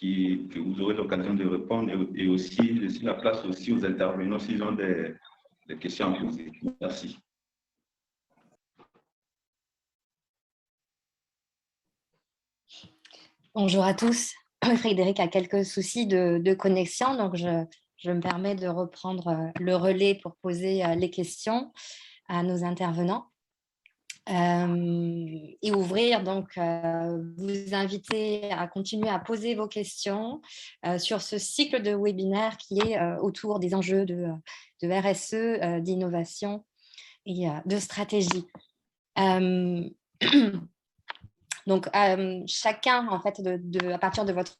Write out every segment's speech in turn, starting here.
que vous aurez l'occasion de répondre et aussi laisser la place aussi aux intervenants s'ils ont des questions à poser. Merci. Bonjour à tous. Frédéric a quelques soucis de connexion, donc je me permets de reprendre le relais pour poser les questions à nos intervenants. Et ouvrir, donc vous inviter à continuer à poser vos questions sur ce cycle de webinaire qui est autour des enjeux de RSE, d'innovation et de stratégie. Donc, chacun, en fait, à partir de votre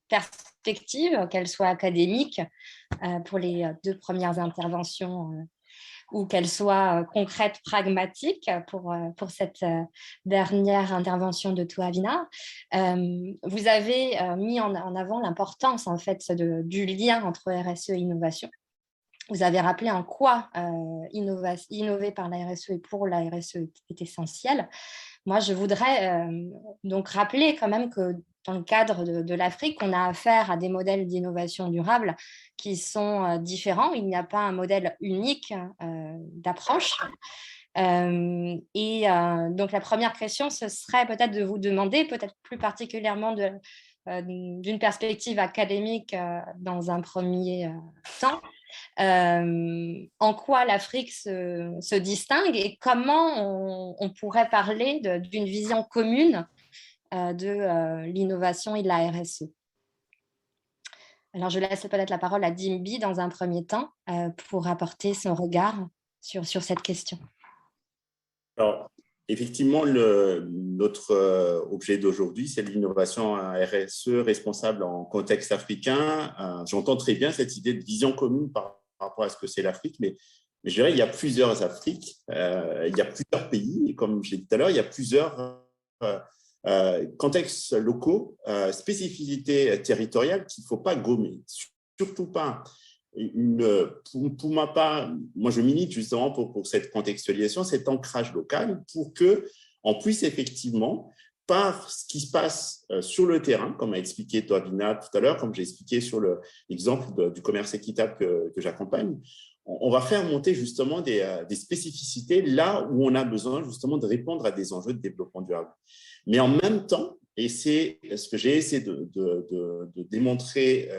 perspective, qu'elle soit académique pour les 2 premières interventions ou qu'elle soit concrète, pragmatique pour cette dernière intervention de Touhavina, vous avez mis en avant l'importance, en fait, du lien entre RSE et innovation. Vous avez rappelé en quoi innover par la RSE et pour la RSE est essentiel. Moi, je voudrais donc rappeler quand même que dans le cadre de l'Afrique, on a affaire à des modèles d'innovation durable qui sont différents. Il n'y a pas un modèle unique d'approche. Donc, la première question, ce serait peut-être de vous demander, peut-être plus particulièrement d'une perspective académique dans un premier temps, en quoi l'Afrique se distingue et comment on pourrait parler d'une vision commune de l'innovation et de la RSE. Alors, je laisse peut-être la parole à Dimbi dans un premier temps pour apporter son regard sur cette question. Alors, effectivement, notre objet d'aujourd'hui, c'est l'innovation RSE responsable en contexte africain. J'entends très bien cette idée de vision commune par rapport à ce que c'est l'Afrique, mais je dirais qu'il y a plusieurs Afriques, il y a plusieurs pays, et comme j'ai dit tout à l'heure, il y a plusieurs contextes locaux, spécificités territoriales qu'il ne faut pas gommer, surtout pas. Pour ma part, moi je milite justement pour cette contextualisation, cet ancrage local pour qu'on puisse effectivement, par ce qui se passe sur le terrain, comme a expliqué Touhavina tout à l'heure, comme j'ai expliqué sur l'exemple du commerce équitable que j'accompagne, on va faire monter justement des spécificités là où on a besoin justement de répondre à des enjeux de développement durable. Mais en même temps, et c'est ce que j'ai essayé de démontrer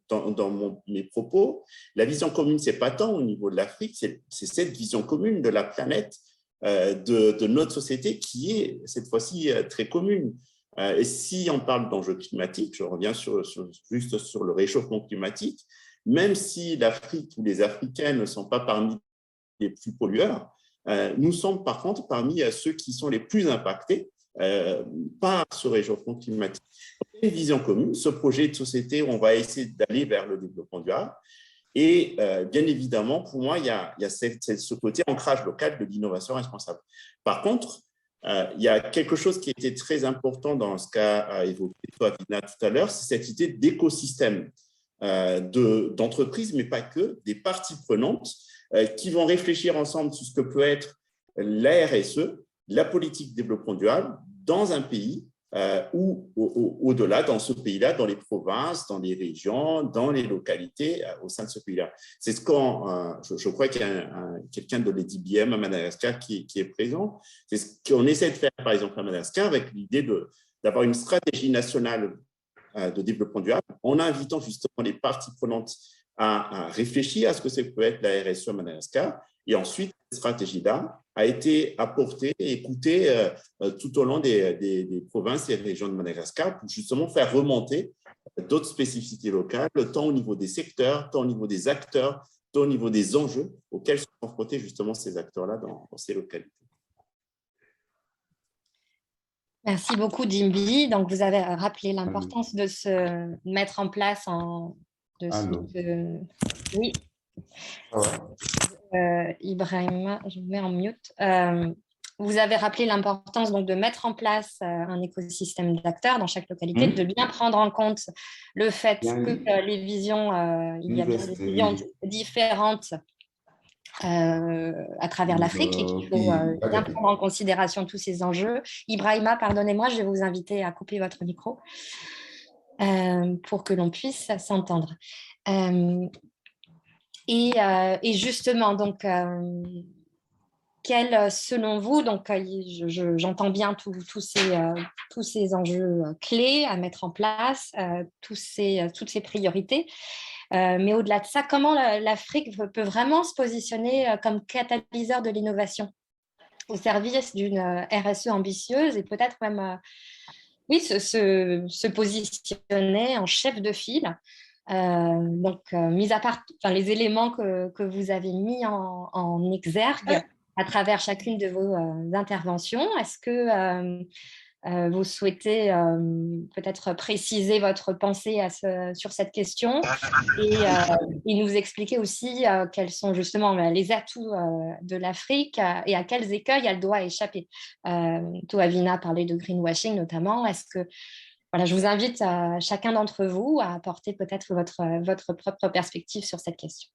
dans mes propos, la vision commune, ce n'est pas tant au niveau de l'Afrique, c'est cette vision commune de la planète, de notre société qui est cette fois-ci très commune. Et si on parle d'enjeux climatiques, je reviens juste sur le réchauffement climatique, même si l'Afrique ou les Africains ne sont pas parmi les plus pollueurs, nous sommes par contre parmi ceux qui sont les plus impactés par ce réchauffement climatique. Une vision commune, ce projet de société, on va essayer d'aller vers le développement durable. Et bien évidemment, pour moi, il y a ce côté ancrage local de l'innovation responsable. Par contre, il y a quelque chose qui était très important dans ce qu'a évoqué Touhavina tout à l'heure, c'est cette idée d'écosystème d'entreprises, mais pas que, des parties prenantes qui vont réfléchir ensemble sur ce que peut être la RSE, la politique de développement durable dans un pays ou au-delà, dans ce pays-là, dans les provinces, dans les régions, dans les localités au sein de ce pays-là. C'est ce qu'on, je crois qu'il y a quelqu'un de l'EDBM à Madagascar qui est présent. C'est ce qu'on essaie de faire, par exemple, à Madagascar, avec l'idée d'avoir une stratégie nationale de développement durable, en invitant justement les parties prenantes à réfléchir à ce que peut être la RSE à Madagascar. Et ensuite, cette stratégie-là a été apportée et écoutée tout au long des provinces et régions de Madagascar pour justement faire remonter d'autres spécificités locales, tant au niveau des secteurs, tant au niveau des acteurs, tant au niveau des enjeux auxquels sont confrontés justement ces acteurs-là dans ces localités. Merci beaucoup, Dimbi. Donc, vous avez rappelé l'importance de se mettre en place Oui. Ibrahima, je vous mets en mute. Vous avez rappelé l'importance donc de mettre en place un écosystème d'acteurs dans chaque localité, de bien prendre en compte le fait que les visions, il y a bien des visions différentes à travers l'Afrique et qu'il faut bien prendre en considération tous ces enjeux. Ibrahima, pardonnez-moi, je vais vous inviter à couper votre micro. pour que l'on puisse s'entendre. Et justement, donc, selon vous, donc j'entends bien tous ces enjeux clés à mettre en place, toutes ces priorités. Mais au-delà de ça, comment l'Afrique peut vraiment se positionner comme catalyseur de l'innovation au service d'une RSE ambitieuse et peut-être même oui, se positionner en chef de file. Donc, mis à part les éléments que vous avez mis en exergue à travers chacune de vos interventions, est-ce que vous souhaitez peut-être préciser votre pensée sur cette question et nous expliquer aussi quels sont justement les atouts de l'Afrique et à quels écueils elle doit échapper. Toavina parlait de greenwashing notamment. Est-ce que voilà, je vous invite chacun d'entre vous à apporter peut-être votre propre perspective sur cette question.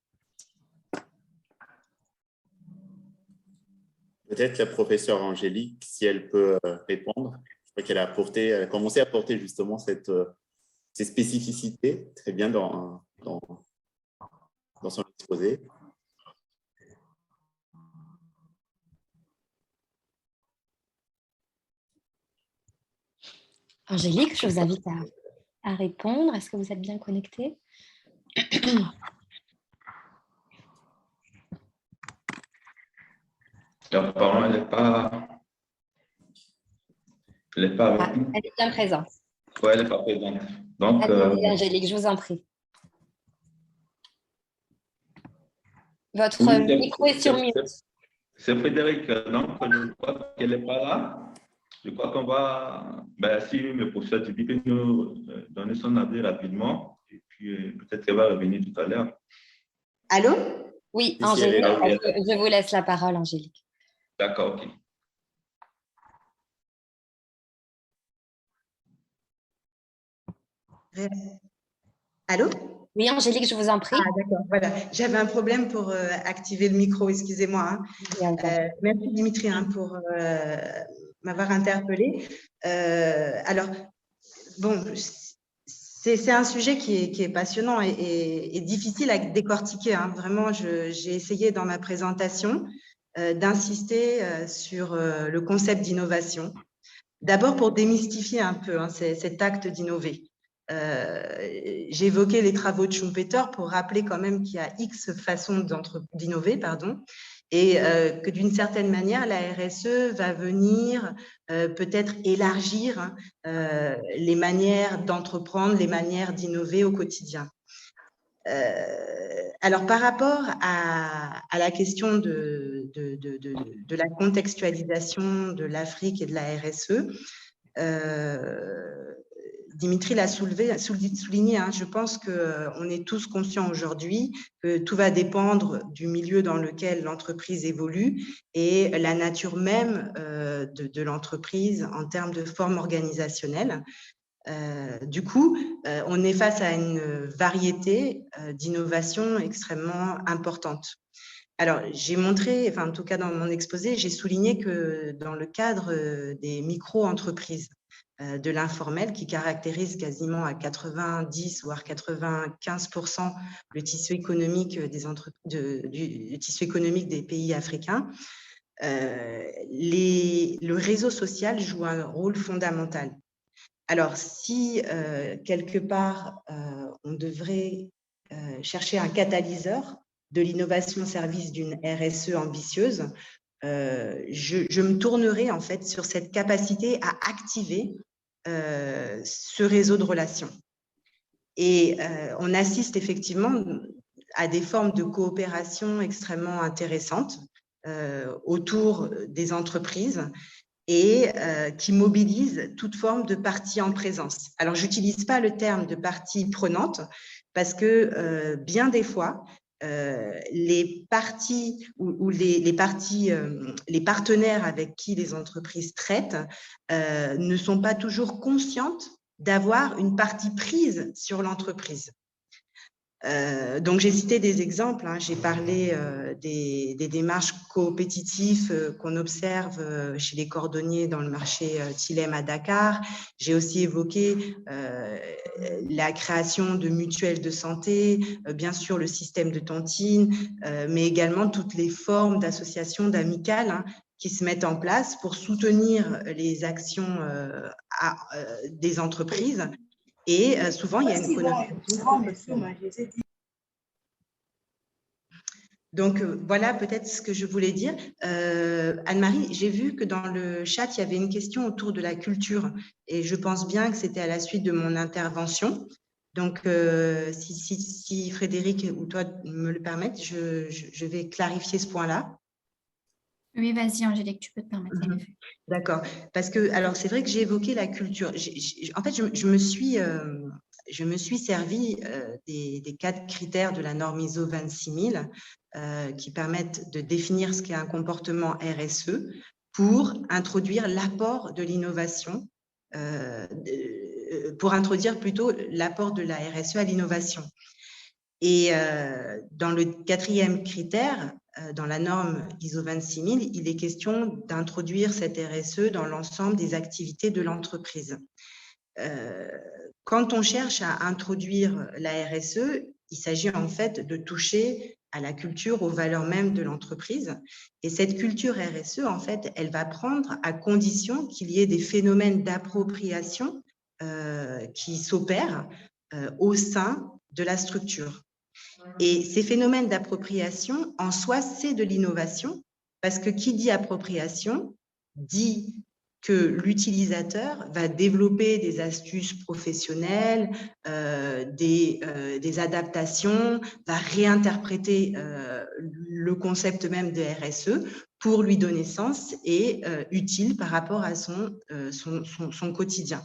Peut-être la professeure Angélique, si elle peut répondre. Je crois qu'elle a commencé à apporter justement ces spécificités très bien dans son exposé. Angélique, je vous invite à répondre. Est-ce que vous êtes bien connectée? Apparemment, elle n'est pas avec nous. Elle est bien présente. Oui, elle n'est pas présente. Donc, allez, Angélique, je vous en prie. Votre micro est sur mute. C'est Frédéric, donc je crois qu'elle n'est pas là. Je crois qu'on va, si le professeur Tibi peut nous donner son avis rapidement, et puis peut-être qu'elle va revenir tout à l'heure. Allô? Oui, Angélique, je vous laisse la parole, Angélique. D'accord, ok. Allô? Oui, Angélique, je vous en prie. Ah, d'accord, voilà. J'avais un problème pour activer le micro, excusez-moi. Merci Dimitri pour m'avoir interpellée. Alors, bon, c'est un sujet qui est passionnant et difficile à décortiquer. Hein. Vraiment, j'ai essayé dans ma présentation d'insister sur le concept d'innovation. D'abord pour démystifier un peu cet acte d'innover. J'ai évoqué les travaux de Schumpeter pour rappeler quand même qu'il y a X façons d'innover, et que d'une certaine manière, la RSE va venir peut-être élargir les manières d'entreprendre, les manières d'innover au quotidien. Alors, par rapport à la question de la contextualisation de l'Afrique et de la RSE, Dimitri l'a souligné, hein, je pense qu'on est tous conscients aujourd'hui que tout va dépendre du milieu dans lequel l'entreprise évolue et la nature même de l'entreprise en termes de forme organisationnelle. Du coup, on est face à une variété d'innovations extrêmement importantes. Alors, j'ai montré, en tout cas dans mon exposé, j'ai souligné que dans le cadre des micro-entreprises, de l'informel qui caractérise quasiment à 90 voire 95% le tissu économique du tissu économique des pays africains, le réseau social joue un rôle fondamental. Alors, si quelque part on devrait chercher un catalyseur de l'innovation au service d'une RSE ambitieuse, je me tournerai en fait sur cette capacité à activer ce réseau de relations. Et on assiste effectivement à des formes de coopération extrêmement intéressantes autour des entreprises et qui mobilisent toute forme de partie en présence. Alors, je n'utilise pas le terme de partie prenante parce que bien des fois, les parties ou les partenaires avec qui les entreprises traitent ne sont pas toujours conscientes d'avoir une partie prise sur l'entreprise. Donc, j'ai cité des exemples. J'ai parlé des démarches coopétitives qu'on observe chez les cordonniers dans le marché Tilem à Dakar. J'ai aussi évoqué la création de mutuelles de santé, bien sûr le système de tontine, mais également toutes les formes d'associations, d'amicales qui se mettent en place pour soutenir les actions des entreprises. Et souvent, il y a une connotation. Donc, voilà peut-être ce que je voulais dire. Anne-Marie, j'ai vu que dans le chat, il y avait une question autour de la culture. Et je pense bien que c'était à la suite de mon intervention. Donc, si Frédéric ou toi me le permettent, je vais clarifier ce point-là. Oui, vas-y, Angélique, tu peux te permettre. D'accord. Parce que, alors, c'est vrai que j'ai évoqué la culture. En fait, je me suis servi des 4 critères de la norme ISO 26000 qui permettent de définir ce qu'est un comportement RSE pour introduire l'apport de l'innovation, pour introduire plutôt l'apport de la RSE à l'innovation. Et dans le 4e critère, dans la norme ISO 26000, il est question d'introduire cette RSE dans l'ensemble des activités de l'entreprise. Quand on cherche à introduire la RSE, il s'agit en fait de toucher à la culture, aux valeurs mêmes de l'entreprise. Et cette culture RSE, en fait, elle va prendre à condition qu'il y ait des phénomènes d'appropriation qui s'opèrent au sein de la structure. Et ces phénomènes d'appropriation, en soi, c'est de l'innovation, parce que qui dit appropriation dit que l'utilisateur va développer des astuces professionnelles, des adaptations, va réinterpréter le concept même de RSE pour lui donner sens et utile par rapport à son quotidien.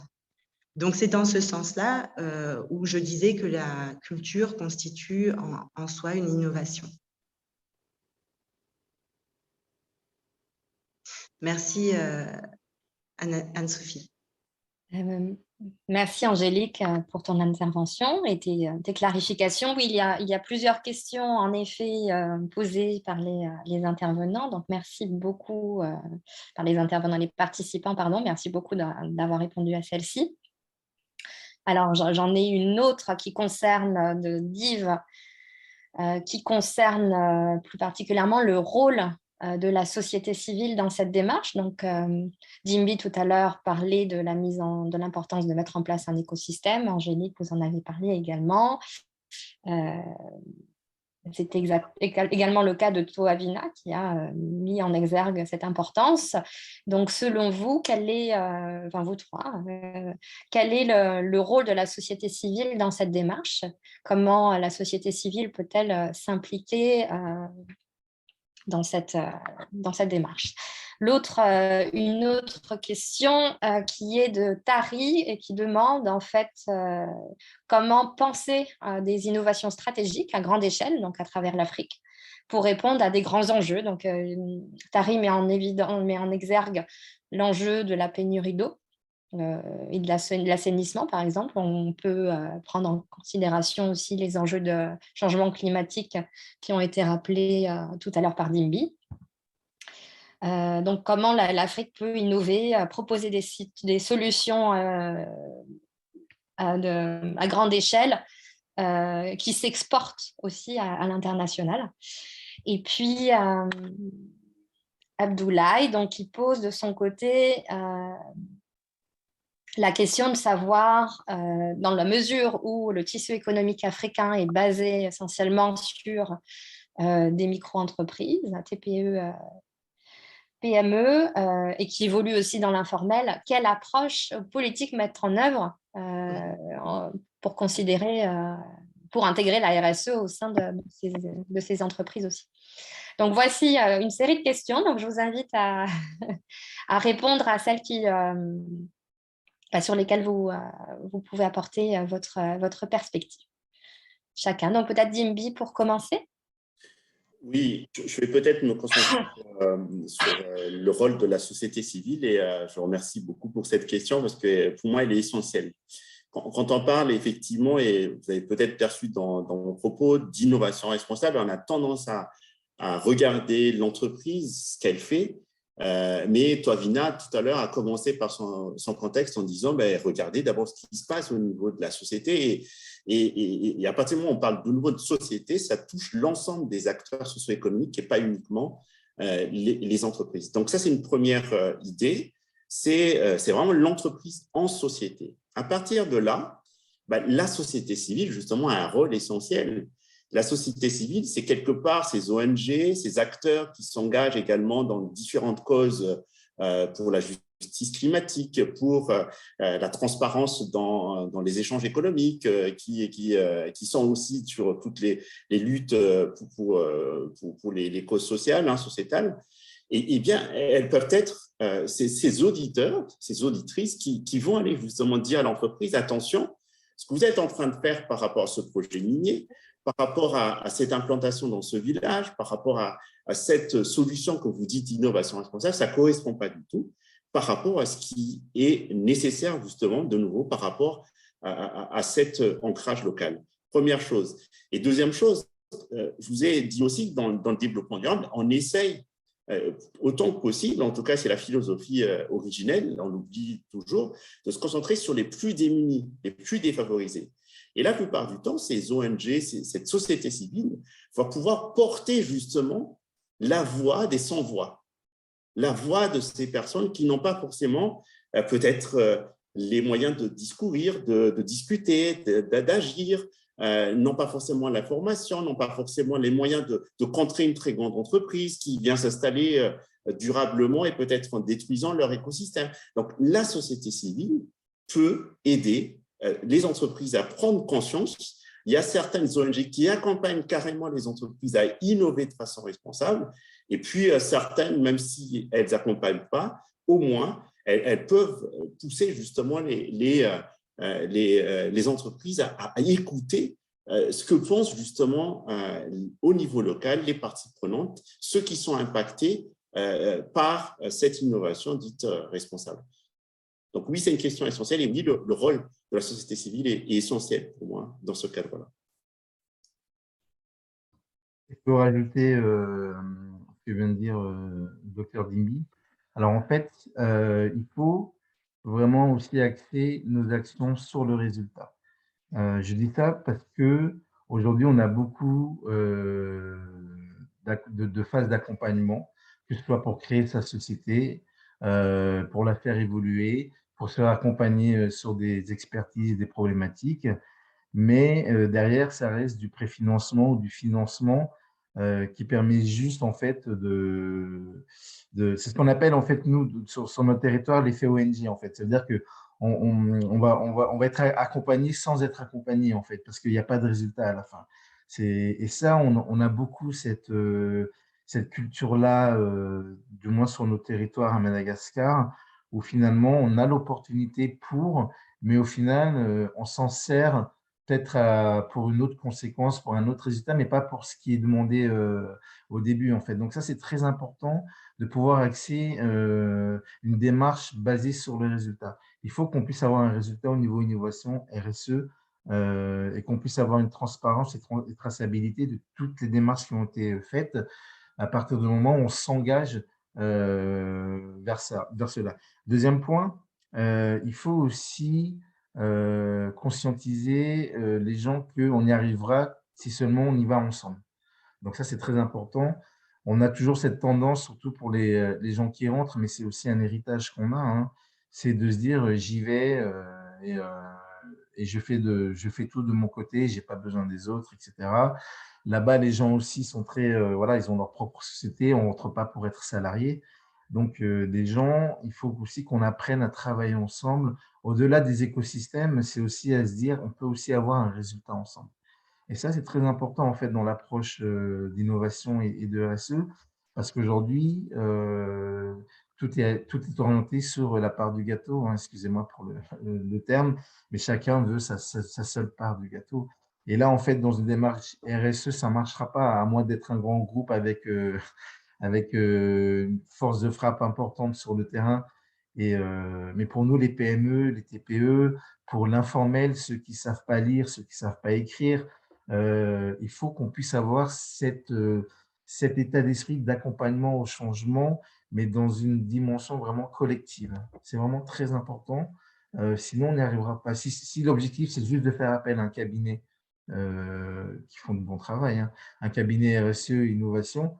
Donc, c'est dans ce sens-là où je disais que la culture constitue en soi une innovation. Merci, Anne-Sophie. Merci, Angélique, pour ton intervention et tes clarifications. Oui, il y a plusieurs questions, en effet, posées par les intervenants. Donc, merci beaucoup, par les intervenants, les participants, pardon. Merci beaucoup d'avoir répondu à celle-ci. Alors, j'en ai une autre qui concerne d'Yves, qui concerne plus particulièrement le rôle de la société civile dans cette démarche. Donc, Dimbi, tout à l'heure, parlait de l'importance de mettre en place un écosystème. Angélique, vous en avez parlé également. C'est également le cas de Toavina qui a mis en exergue cette importance. Donc, selon vous, vous trois, quel est le rôle de la société civile dans cette démarche? Comment la société civile peut-elle s'impliquer dans cette démarche? Une autre question qui est de Tari et qui demande en fait comment penser des innovations stratégiques à grande échelle, donc à travers l'Afrique, pour répondre à des grands enjeux. Donc, Tari met en exergue l'enjeu de la pénurie d'eau et de l'assainissement, par exemple. On peut prendre en considération aussi les enjeux de changement climatique qui ont été rappelés tout à l'heure par Dimbi. Donc, comment l'Afrique peut innover, proposer des solutions à grande échelle qui s'exportent aussi à l'international. Et puis, Abdoulaye, donc, qui pose de son côté la question de savoir, dans la mesure où le tissu économique africain est basé essentiellement sur des micro-entreprises, TPE, PME, et qui évolue aussi dans l'informel, quelle approche politique mettre en œuvre pour intégrer la RSE au sein de ces entreprises aussi. Donc, voici une série de questions. Donc, je vous invite à répondre à celles sur lesquelles vous pouvez apporter votre perspective. Chacun. Donc, peut-être Dimbi pour commencer. Oui, je vais peut-être me concentrer sur le rôle de la société civile et je remercie beaucoup pour cette question parce que pour moi, elle est essentielle. quand on parle effectivement, et vous avez peut-être perçu dans mon propos, d'innovation responsable, on a tendance à regarder l'entreprise, ce qu'elle fait. Mais toi, Vina, tout à l'heure, a commencé par son contexte en disant regardez d'abord ce qui se passe au niveau de la société. Et à partir du moment où on parle de nouveau de société, ça touche l'ensemble des acteurs socio-économiques et pas uniquement les entreprises. Donc, ça, c'est une première idée. C'est vraiment l'entreprise en société. À partir de là, la société civile, justement, a un rôle essentiel. La société civile, c'est quelque part ces ONG, ces acteurs qui s'engagent également dans différentes causes pour la justice climatique, pour la transparence dans les échanges économiques, qui sont aussi sur toutes les luttes pour les causes sociales, sociétales. Et bien, elles peuvent être ces auditeurs, ces auditrices qui vont aller justement dire à l'entreprise, attention, ce que vous êtes en train de faire par rapport à ce projet minier, par rapport à cette implantation dans ce village, par rapport à cette solution que vous dites innovation responsable, ça ne correspond pas du tout par rapport à ce qui est nécessaire justement, de nouveau, par rapport à cet ancrage local. Première chose. Et deuxième chose, je vous ai dit aussi que dans le développement durable, on essaye autant que possible, en tout cas c'est la philosophie originelle, on l'oublie toujours, de se concentrer sur les plus démunis, les plus défavorisés. Et la plupart du temps, ces ONG, cette société civile, va pouvoir porter justement la voix des sans-voix, la voix de ces personnes qui n'ont pas forcément peut-être les moyens de discourir, de discuter, d'agir, n'ont pas forcément l'information, n'ont pas forcément les moyens de contrer une très grande entreprise qui vient s'installer durablement et peut-être en détruisant leur écosystème. Donc, la société civile peut aider les entreprises à prendre conscience. Il y a certaines ONG qui accompagnent carrément les entreprises à innover de façon responsable, et puis certaines, même si elles n'accompagnent pas, au moins, elles peuvent pousser justement les entreprises à écouter ce que pensent justement au niveau local les parties prenantes, ceux qui sont impactés par cette innovation dite responsable. Donc oui, c'est une question essentielle, et oui, le rôle de la société civile est essentiel pour moi dans ce cadre-là. Je peux rajouter ce que vient de dire le docteur Dimbi. Alors en fait, il faut vraiment aussi axer nos actions sur le résultat. Je dis ça parce que aujourd'hui, on a beaucoup de phases d'accompagnement, que ce soit pour créer sa société, pour la faire évoluer, pour se faire accompagner sur des expertises, des problématiques. Mais derrière, ça reste du préfinancement ou du financement qui permet juste en fait c'est ce qu'on appelle en fait nous sur notre territoire l'effet ONG en fait. C'est-à-dire que on va être accompagné sans être accompagné en fait parce qu'il n'y a pas de résultat à la fin. Et ça, on a beaucoup cette culture-là, du moins sur nos territoires à Madagascar, où finalement on a l'opportunité mais au final on s'en sert peut-être pour une autre conséquence, pour un autre résultat, mais pas pour ce qui est demandé au début, en fait. Donc ça, c'est très important de pouvoir axer une démarche basée sur le résultat. Il faut qu'on puisse avoir un résultat au niveau innovation, RSE, et qu'on puisse avoir une transparence et traçabilité de toutes les démarches qui ont été faites à partir du moment où on s'engage vers cela. Deuxième point, il faut aussi conscientiser les gens qu'on y arrivera si seulement on y va ensemble. Donc ça, c'est très important. On a toujours cette tendance, surtout pour les gens qui rentrent, mais c'est aussi un héritage qu'on a, c'est de se dire j'y vais et je fais tout de mon côté, je n'ai pas besoin des autres, etc. Là-bas, les gens aussi sont très, voilà, ils ont leur propre société, on ne rentre pas pour être salarié. Donc, les gens, il faut aussi qu'on apprenne à travailler ensemble. Au-delà des écosystèmes, c'est aussi à se dire, on peut aussi avoir un résultat ensemble. Et ça, c'est très important en fait dans l'approche d'innovation et de RSE, parce qu'aujourd'hui, tout est orienté sur la part du gâteau, excusez-moi pour le terme, mais chacun veut sa seule part du gâteau. Et là, en fait, dans une démarche RSE, ça ne marchera pas, à moins d'être un grand groupe avec une force de frappe importante sur le terrain Mais pour nous, les PME, les TPE, pour l'informel, ceux qui ne savent pas lire, ceux qui ne savent pas écrire, il faut qu'on puisse avoir cet état d'esprit d'accompagnement au changement, mais dans une dimension vraiment collective. C'est vraiment très important. Sinon, on n'y arrivera pas. Si l'objectif, c'est juste de faire appel à un cabinet qui font de bon travail, hein, un cabinet RSE, innovation,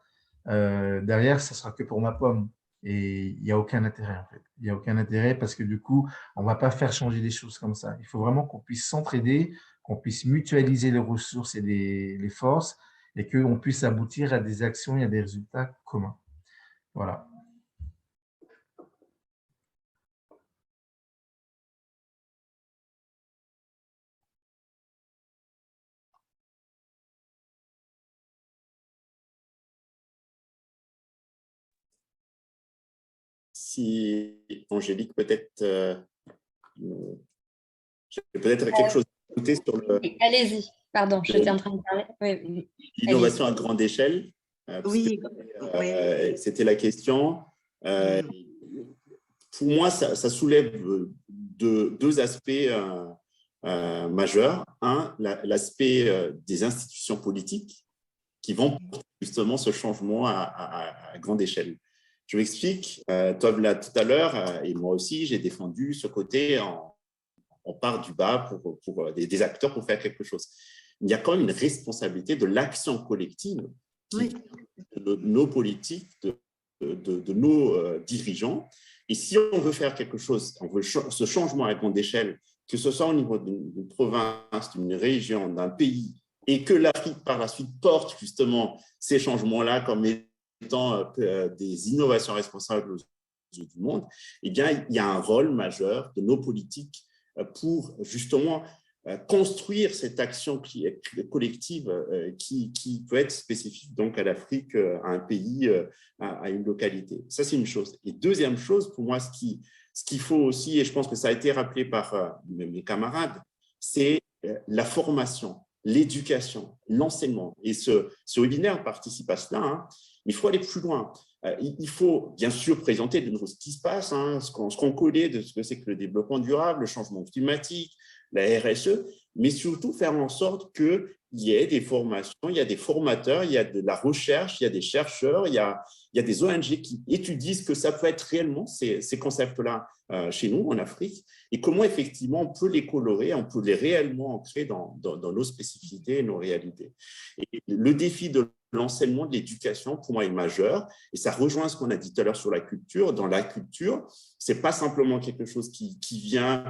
derrière, ça sera que pour ma pomme. Et il n'y a aucun intérêt, en fait. Il n'y a aucun intérêt parce que du coup, on ne va pas faire changer les choses comme ça. Il faut vraiment qu'on puisse s'entraider, qu'on puisse mutualiser les ressources et les forces et qu'on puisse aboutir à des actions et à des résultats communs. Voilà. Si Angélique, peut-être quelque chose à ajouter sur Allez-y, pardon, j'étais en train de parler. l'innovation à grande échelle. Oui, c'était la question. Pour moi, ça soulève deux aspects majeurs. Un, l'aspect des institutions politiques qui vont porter justement ce changement à grande échelle. Je m'explique. Toi, là, tout à l'heure, et moi aussi, j'ai défendu ce côté, on part du bas pour des acteurs pour faire quelque chose. Il y a quand même une responsabilité de l'action collective de nos politiques, de nos dirigeants. Et si on veut faire quelque chose, on veut ce changement à grande échelle, que ce soit au niveau d'une province, d'une région, d'un pays, et que l'Afrique, par la suite, porte justement ces changements-là comme étant des innovations responsables aux yeux du monde, eh bien, il y a un rôle majeur de nos politiques pour justement construire cette action collective qui peut être spécifique donc à l'Afrique, à un pays, à une localité. Ça, c'est une chose. Et deuxième chose, pour moi, ce qu'il faut aussi, et je pense que ça a été rappelé par mes camarades, c'est la formation, l'éducation, l'enseignement. Et ce webinaire participe à cela, hein, mais il faut aller plus loin. Il faut bien sûr présenter de nouveau ce qui se passe, hein, ce qu'on connaît de ce que c'est que le développement durable, le changement climatique, la RSE, mais surtout faire en sorte qu'il y ait des formations, il y a des formateurs, il y a de la recherche, il y a des chercheurs, il y a des ONG qui étudient ce que ça peut être réellement, ces concepts-là chez nous, en Afrique, et comment effectivement on peut les colorer, on peut les réellement ancrer dans nos spécificités et nos réalités. Et le défi de l'enseignement, de l'éducation, pour moi, est majeur, et ça rejoint ce qu'on a dit tout à l'heure sur la culture. Dans la culture, ce n'est pas simplement quelque chose qui vient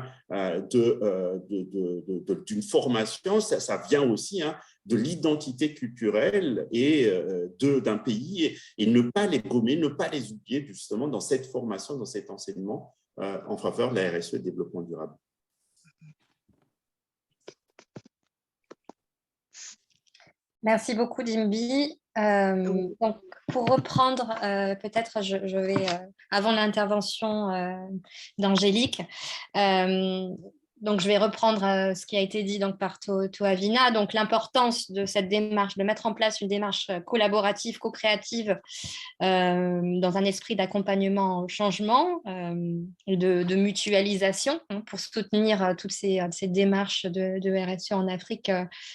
d'une formation, ça vient aussi de l'identité culturelle et d'un pays, et ne pas les gommer, ne pas les oublier justement dans cette formation, dans cet enseignement en faveur de la RSE et du développement durable. Merci beaucoup, Dimbi. Donc, pour reprendre, peut-être je vais, avant l'intervention d'Angélique, donc je vais reprendre ce qui a été dit donc, par Toavina. Donc, l'importance de cette démarche, de mettre en place une démarche collaborative, co-créative, dans un esprit d'accompagnement au changement et de mutualisation pour soutenir toutes ces démarches de RSE en Afrique,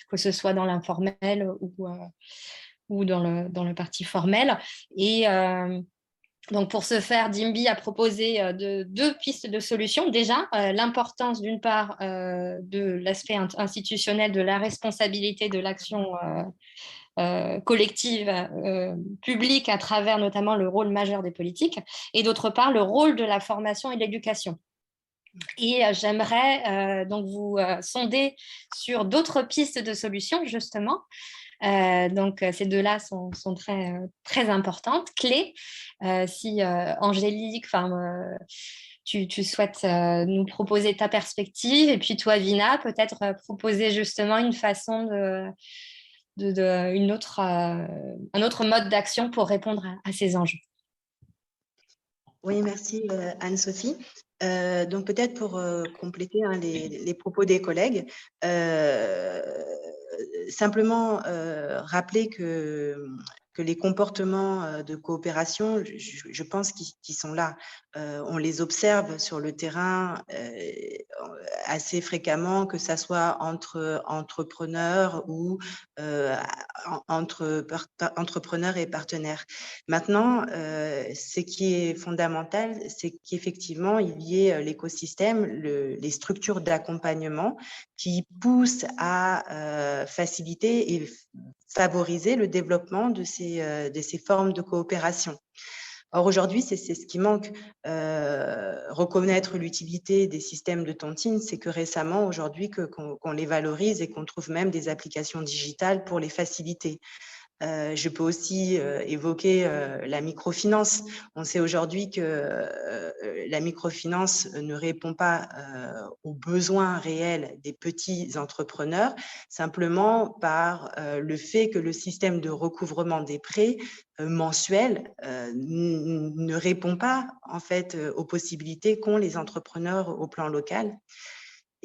que ce soit dans l'informel ou dans le parti formel. Et donc, pour ce faire, Dimbi a proposé deux pistes de solutions. Déjà, l'importance d'une part de l'aspect institutionnel de la responsabilité de l'action collective publique à travers notamment le rôle majeur des politiques, et d'autre part, le rôle de la formation et de l'éducation. Et j'aimerais donc vous sonder sur d'autres pistes de solutions, justement. Donc, ces deux-là sont très, très importantes, clés. Si Angélique, tu souhaites nous proposer ta perspective, et puis toi, Vina, peut-être proposer justement une façon un autre mode d'action pour répondre à ces enjeux. Oui, merci Anne-Sophie. Donc peut-être pour compléter les propos des collègues, simplement rappeler que que les comportements de coopération, je pense qu'ils sont là. On les observe sur le terrain assez fréquemment, que ça soit entre entrepreneurs ou entre entrepreneurs et partenaires. Maintenant, ce qui est fondamental, c'est qu'effectivement, il y ait l'écosystème, les structures d'accompagnement qui poussent à faciliter et favoriser le développement de ces formes de coopération. Or, aujourd'hui, c'est ce qui manque. Reconnaître l'utilité des systèmes de tontine, c'est que récemment, aujourd'hui, qu'on les valorise et qu'on trouve même des applications digitales pour les faciliter. Je peux aussi évoquer la microfinance. On sait aujourd'hui que la microfinance ne répond pas aux besoins réels des petits entrepreneurs, simplement par le fait que le système de recouvrement des prêts mensuels ne répond pas en fait aux possibilités qu'ont les entrepreneurs au plan local.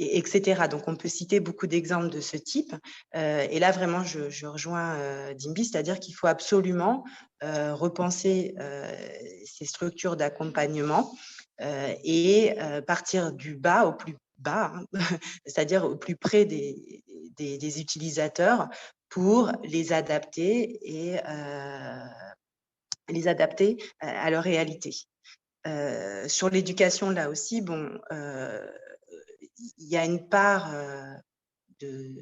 Etc. Donc, on peut citer beaucoup d'exemples de ce type. Et là, vraiment, je rejoins Dimbi, c'est-à-dire qu'il faut absolument repenser ces structures d'accompagnement et partir du bas au plus bas, hein, c'est-à-dire au plus près des utilisateurs pour les adapter et les adapter à leur réalité. Sur l'éducation, là aussi, bon, il y a une part de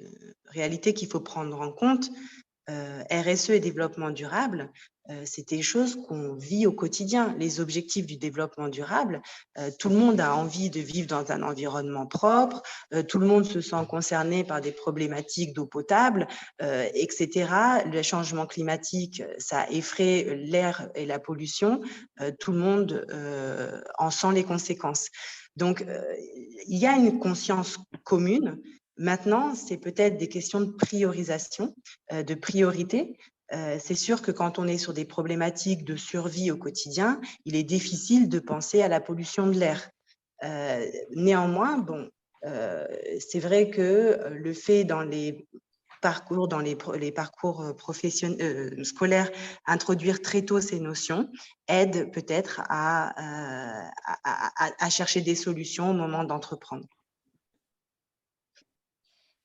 réalité qu'il faut prendre en compte. RSE et développement durable, c'est des choses qu'on vit au quotidien. Les objectifs du développement durable, tout le monde a envie de vivre dans un environnement propre, tout le monde se sent concerné par des problématiques d'eau potable, etc. Le changement climatique, ça effraie l'air et la pollution. Tout le monde en sent les conséquences. Donc, il y a une conscience commune. Maintenant, c'est peut-être des questions de priorisation, de priorité. C'est sûr que quand on est sur des problématiques de survie au quotidien, il est difficile de penser à la pollution de l'air. Néanmoins, bon, c'est vrai que le fait dans les parcours, professionnels, scolaires, introduire très tôt ces notions aide peut-être à chercher des solutions au moment d'entreprendre.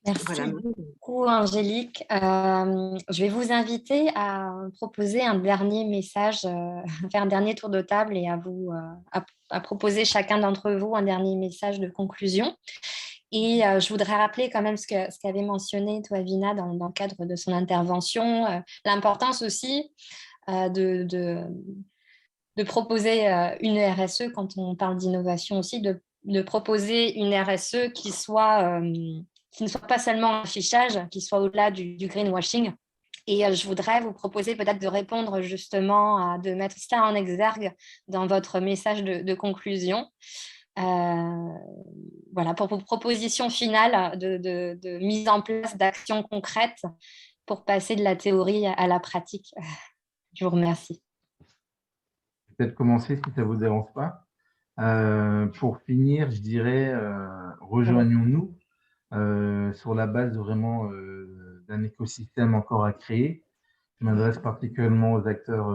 Merci Voilà. beaucoup, Angélique. Je vais vous inviter à proposer un dernier message, faire un dernier tour de table et à proposer chacun d'entre vous un dernier message de conclusion. Et je voudrais rappeler quand même ce qu'avait mentionné Toavina dans le cadre de son intervention, l'importance aussi de proposer une RSE quand on parle d'innovation aussi, de proposer une RSE qui ne soit pas seulement un affichage, qui soit au-delà du greenwashing. Et je voudrais vous proposer peut-être de répondre justement, de mettre ça en exergue dans votre message de conclusion. Voilà, pour vos propositions finales de mise en place d'actions concrètes pour passer de la théorie à la pratique. Je vous remercie. Peut-être commencer si ça ne vous dérange pas. Pour finir, je dirais, rejoignons-nous sur la base vraiment d'un écosystème encore à créer. Je m'adresse particulièrement aux acteurs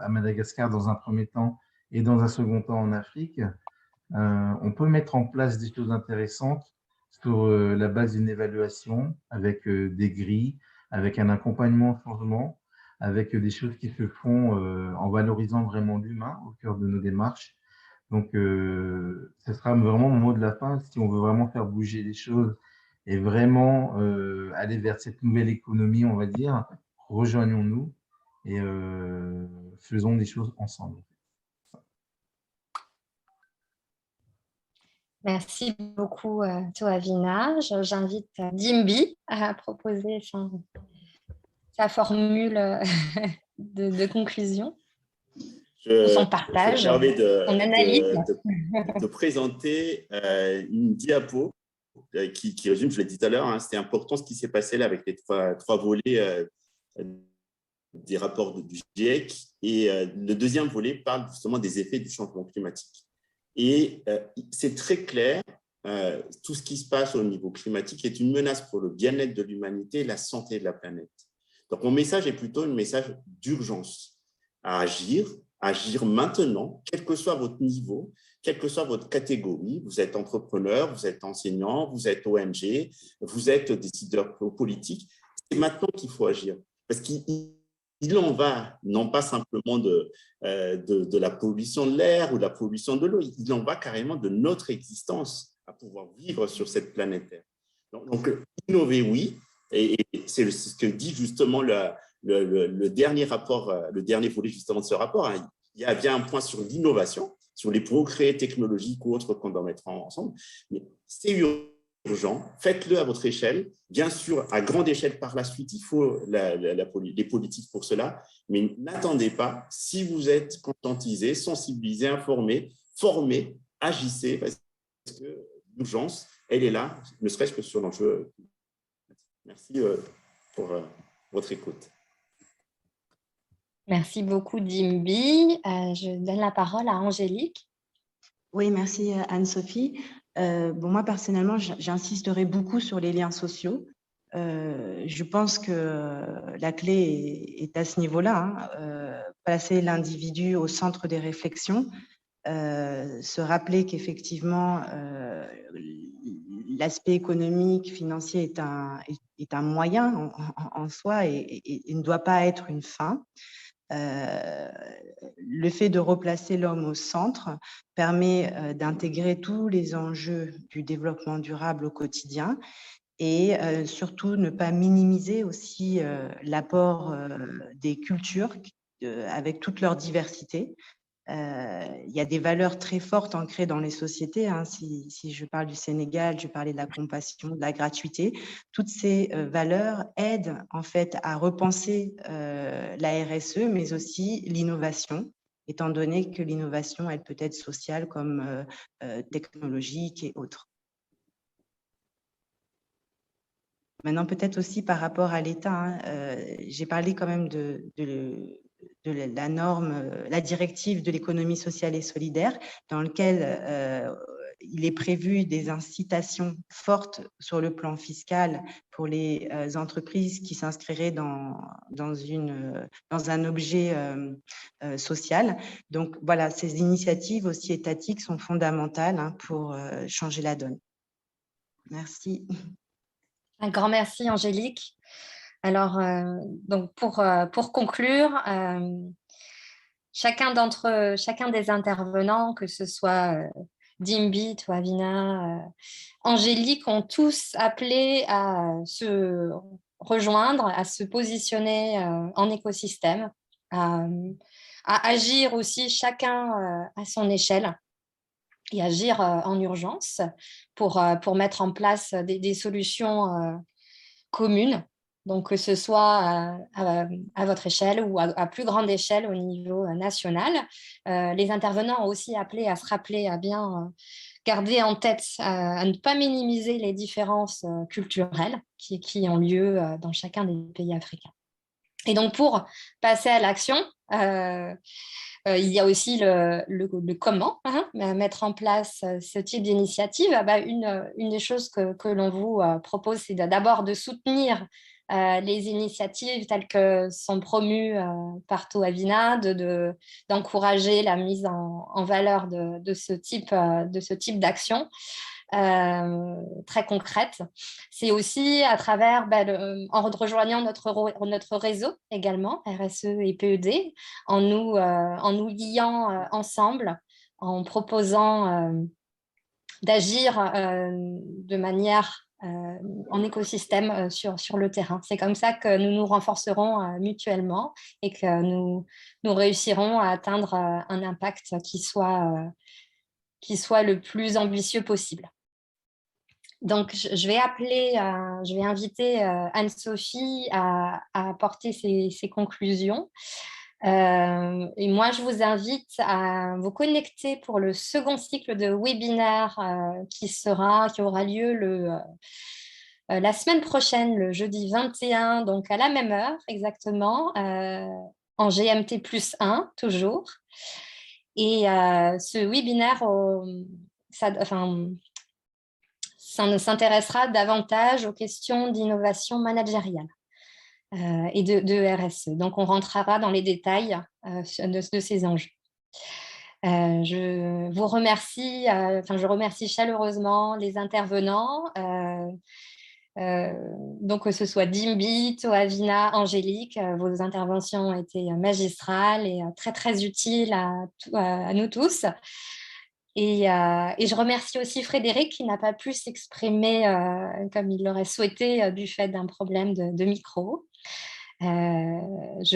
à Madagascar dans un premier temps et dans un second temps en Afrique. On peut mettre en place des choses intéressantes sur la base d'une évaluation avec des grilles, avec un accompagnement au changement, avec des choses qui se font en valorisant vraiment l'humain au cœur de nos démarches. Donc, ce sera vraiment mon mot de la fin. Si on veut vraiment faire bouger les choses et vraiment aller vers cette nouvelle économie, on va dire, rejoignons-nous et faisons des choses ensemble. Merci beaucoup, Toavina. J'invite Dimbi à proposer sa formule de conclusion, son partage, son analyse. De présenter une diapo qui résume, je l'ai dit tout à l'heure, hein, c'était important ce qui s'est passé là avec les trois volets des rapports du GIEC. Et le deuxième volet parle justement des effets du changement climatique. Et c'est très clair, tout ce qui se passe au niveau climatique est une menace pour le bien-être de l'humanité et la santé de la planète. Donc, mon message est plutôt un message d'urgence à agir maintenant, quel que soit votre niveau, quelle que soit votre catégorie. Vous êtes entrepreneur, vous êtes enseignant, vous êtes ONG, vous êtes décideur politique. C'est maintenant qu'il faut agir. Parce qu'il en va, non pas simplement de la pollution de l'air ou de la pollution de l'eau, il en va carrément de notre existence à pouvoir vivre sur cette planète Terre. Donc innover, oui, et c'est ce que dit justement le dernier rapport, le dernier volet justement de ce rapport. Hein. Il y a bien un point sur l'innovation, sur les progrès technologiques ou autres qu'on doit mettre ensemble, mais c'est urgent, faites-le à votre échelle. Bien sûr, à grande échelle par la suite, il faut les politiques pour cela, mais n'attendez pas. Si vous êtes conscientisé, sensibilisé, informé, formé, agissez, parce que l'urgence, elle est là, ne serait-ce que sur l'enjeu. Merci pour votre écoute. Merci beaucoup, Dimbi. Je donne la parole à Angélique. Oui, merci Anne-Sophie. Moi, personnellement, j'insisterai beaucoup sur les liens sociaux. Je pense que la clé est à ce niveau-là, hein. Placer l'individu au centre des réflexions, se rappeler qu'effectivement, l'aspect économique, financier est un moyen en soi et ne doit pas être une fin. Le fait de replacer l'homme au centre permet d'intégrer tous les enjeux du développement durable au quotidien et surtout ne pas minimiser aussi l'apport des cultures avec toute leur diversité. Il y a des valeurs très fortes ancrées dans les sociétés. Hein. Si je parle du Sénégal, je parlais de la compassion, de la gratuité. Toutes ces valeurs aident en fait à repenser la RSE, mais aussi l'innovation, étant donné que l'innovation, elle peut être sociale comme technologique et autres. Maintenant, peut-être aussi par rapport à l'État, hein, j'ai parlé quand même de la norme, la directive de l'économie sociale et solidaire, dans lequel il est prévu des incitations fortes sur le plan fiscal pour les entreprises qui s'inscriraient dans un objet social. Donc voilà, ces initiatives aussi étatiques sont fondamentales, hein, pour changer la donne. Merci. Un grand merci, Angélique. Alors, donc pour conclure, chacun des intervenants, que ce soit Dimbi, toi, Avina, Angélique, ont tous appelé à se rejoindre, à se positionner en écosystème, à agir aussi chacun à son échelle et agir en urgence pour mettre en place des solutions communes. Donc, que ce soit à votre échelle ou à plus grande échelle au niveau national. Les intervenants ont aussi appelé à se rappeler, à bien garder en tête, à ne pas minimiser les différences culturelles qui ont lieu dans chacun des pays africains. Et donc, pour passer à l'action, il y a aussi le comment, hein, mettre en place ce type d'initiative. Une des choses que l'on vous propose, c'est d'abord de soutenir les initiatives telles que sont promues par Toavina, d'encourager la mise en valeur de ce type d'action. Très concrète. C'est aussi à travers, en rejoignant notre réseau également, RSE et PED, en nous liant ensemble, en proposant d'agir de manière en écosystème sur le terrain. C'est comme ça que nous nous renforcerons mutuellement et que nous réussirons à atteindre un impact qui soit le plus ambitieux possible. Donc, je vais inviter Anne-Sophie à apporter ses conclusions. Et moi, je vous invite à vous connecter pour le second cycle de webinaire qui aura lieu la semaine prochaine, le jeudi 21, donc à la même heure exactement, en GMT plus 1, toujours. Et ce webinaire, ça s'intéressera davantage aux questions d'innovation managériale. et de RSE. Donc, on rentrera dans les détails de ces enjeux. Je vous remercie, je remercie chaleureusement les intervenants, donc que ce soit Dimbit, Oavina, Angélique, vos interventions ont été magistrales et très, très utiles à nous tous. Et je remercie aussi Frédéric qui n'a pas pu s'exprimer comme il l'aurait souhaité du fait d'un problème de micro. Je